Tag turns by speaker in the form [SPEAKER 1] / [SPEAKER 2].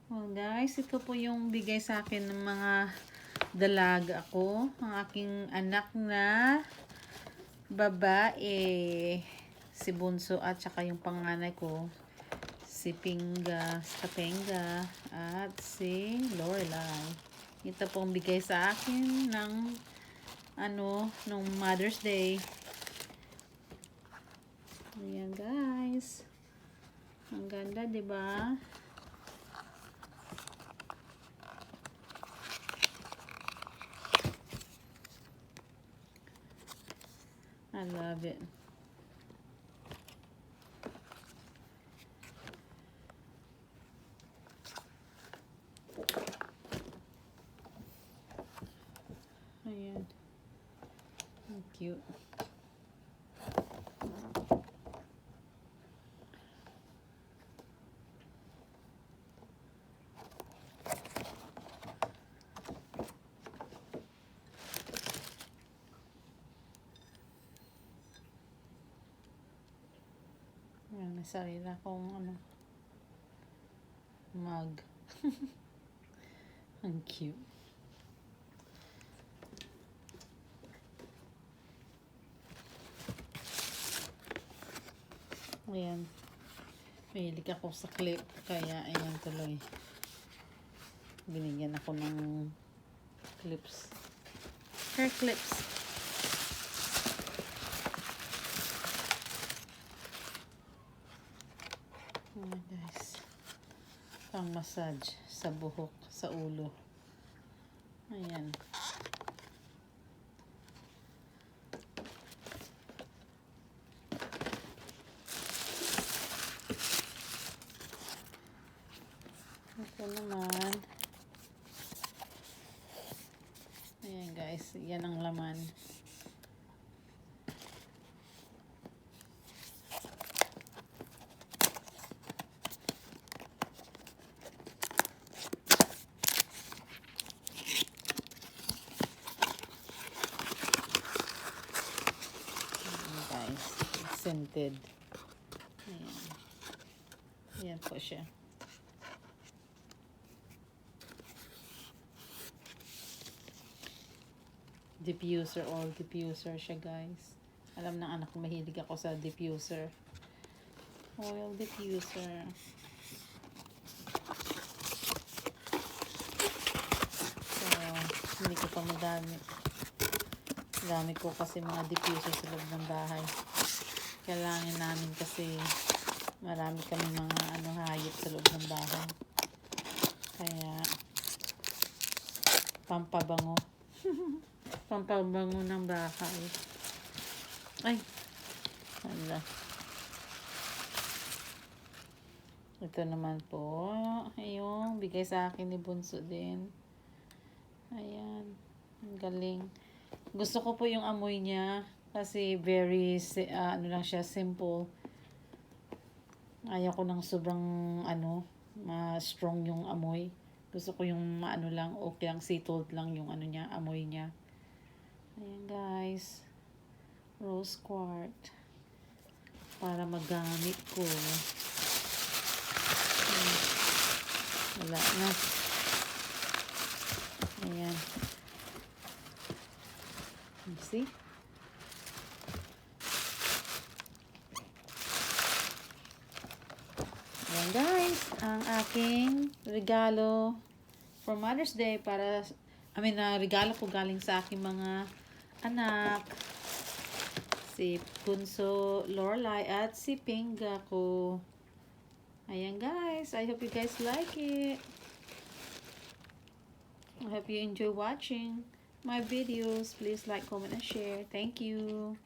[SPEAKER 1] Well guys, ito po yung bigay sa akin ng mga dalaga ko. Ang aking anak na babae. Si Bunso at saka yung panganay ko. Si Pinga, Kapenga at si Lorelai. Ito po ang bigay sa akin ng nung Mother's Day. Ayan guys. Ang ganda, 'di ba? I love it. Ayan. Cute. Ayan, may sarili akong mug. Ang cute. Ayan. Mahilig ako sa clip. Kaya, ayan tuloy. Binigyan ako ng clips. Hair clips. Ayan guys. Pang massage sa buhok, sa ulo. Ayan. Ito naman. Ayan guys, yan ang laman. Ayan guys, scented. Ayan. Ayan po siya. Diffuser, all diffuser siya guys. Alam ng anak ko, mahilig ako sa diffuser. Oil diffuser. So, hindi ko pa magamit. Gamit ko kasi mga diffuser sa loob ng bahay. Kailangan namin kasi marami kami mga hayop sa loob ng bahay. Kaya, pampabango. Pampabango ng bahay. Ay, hala. Ito naman po, ayun, bigay sa akin ni Bunso din. Ayan, ang galing. Gusto ko po yung amoy niya kasi very, lang siya, simple. Ayaw ko ng sobrang, strong yung amoy. Gusto ko yung lang, okay lang, settled lang yung niya, amoy niya. Ayan guys. Rose quartz. Para magamit ko. Wala na. Ayan. You see? Ayan guys. Ang aking regalo for Mother's Day para, regalo ko galing sa aking mga anak. Si Bunso, Lorelai, at si Pinga ko. Ayan guys, I hope you guys like it. I hope you enjoy watching my videos. Please like, comment, and share. Thank you.